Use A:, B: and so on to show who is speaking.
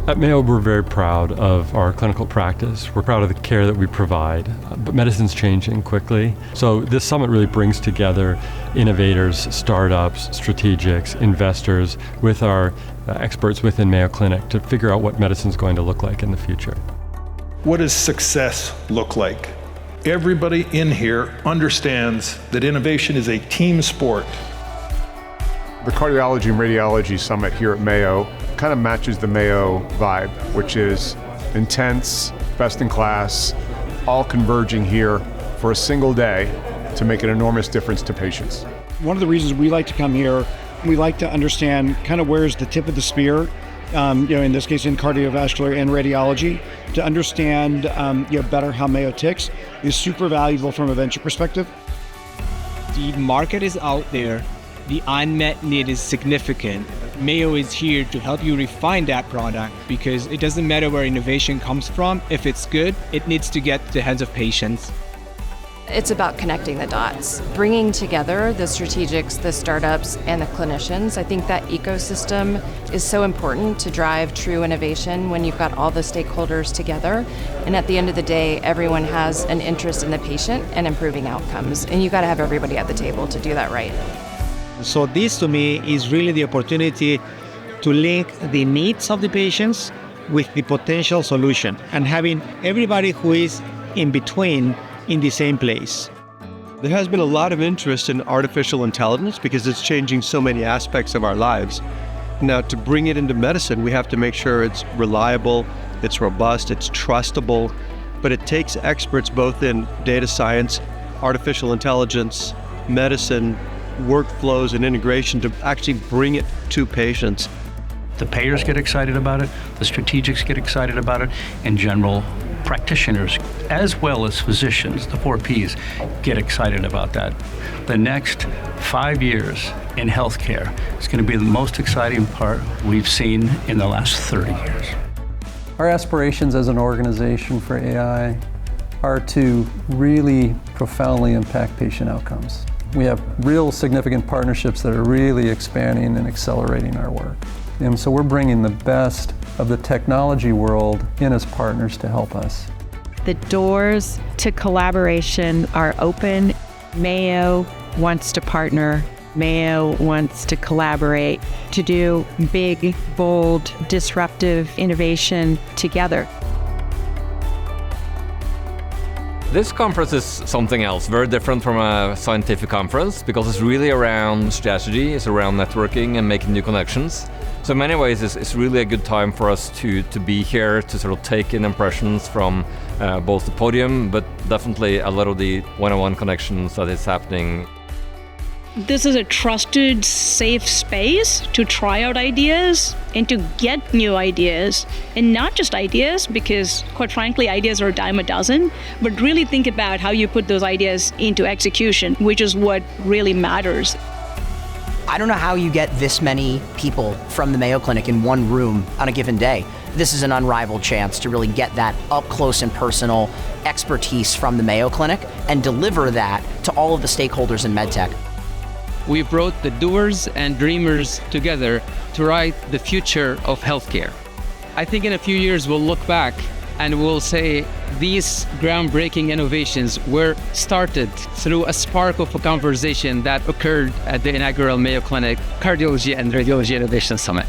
A: At Mayo, we're very proud of our clinical practice. We're proud of the care that we provide, but medicine's changing quickly. So this summit really brings together innovators, startups, strategics, investors with our experts within Mayo Clinic to figure out what medicine's going to look like in the future.
B: What does success look like? Everybody in here understands that innovation is a team sport.
C: The Cardiology and Radiology Summit here at Mayo kind of matches the Mayo vibe, which is intense, best in class, all converging here for a single day to make an enormous difference to patients.
D: One of the reasons we like to come here, we like to understand kind of where's the tip of the spear, in this case in cardiovascular and radiology, to understand better how Mayo ticks is super valuable from a venture perspective.
E: The market is out there. The unmet need is significant. Mayo is here to help you refine that product because it doesn't matter where innovation comes from. If it's good, it needs to get to the hands of patients.
F: It's about connecting the dots, bringing together the strategics, the startups, and the clinicians. I think that ecosystem is so important to drive true innovation when you've got all the stakeholders together. And at the end of the day, everyone has an interest in the patient and improving outcomes. And you've got to have everybody at the table to do that right.
G: So this to me is really the opportunity to link the needs of the patients with the potential solution and having everybody who is in between in the same place.
H: There has been a lot of interest in artificial intelligence because it's changing so many aspects of our lives. Now, to bring it into medicine, we have to make sure it's reliable, it's robust, it's trustable, but it takes experts both in data science, artificial intelligence, medicine, workflows, and integration to actually bring it to patients.
I: The payers get excited about it, the strategics get excited about it, and general practitioners, as well as physicians, the 4 Ps, get excited about that. The next 5 years in healthcare is going to be the most exciting part we've seen in the last 30 years.
J: Our aspirations as an organization for AI are to really profoundly impact patient outcomes. We have real significant partnerships that are really expanding and accelerating our work. And so we're bringing the best of the technology world in as partners to help us.
K: The doors to collaboration are open. Mayo wants to partner. Mayo wants to collaborate to do big, bold, disruptive innovation together.
L: This conference is something else, very different from a scientific conference because it's really around strategy, it's around networking and making new connections. So in many ways, it's really a good time for us to be here to sort of take in impressions from both the podium, but definitely a lot of the one-on-one connections that is happening.
M: This is a trusted, safe space to try out ideas and to get new ideas. And not just ideas, because quite frankly, ideas are a dime a dozen, but really think about how you put those ideas into execution, which is what really matters.
N: I don't know how you get this many people from the Mayo Clinic in one room on a given day. This is an unrivaled chance to really get that up close and personal expertise from the Mayo Clinic and deliver that to all of the stakeholders in medtech.
E: We brought the doers and dreamers together to write the future of healthcare. I think in a few years we'll look back and we'll say these groundbreaking innovations were started through a spark of a conversation that occurred at the inaugural Mayo Clinic Cardiology and Radiology Innovation Summit.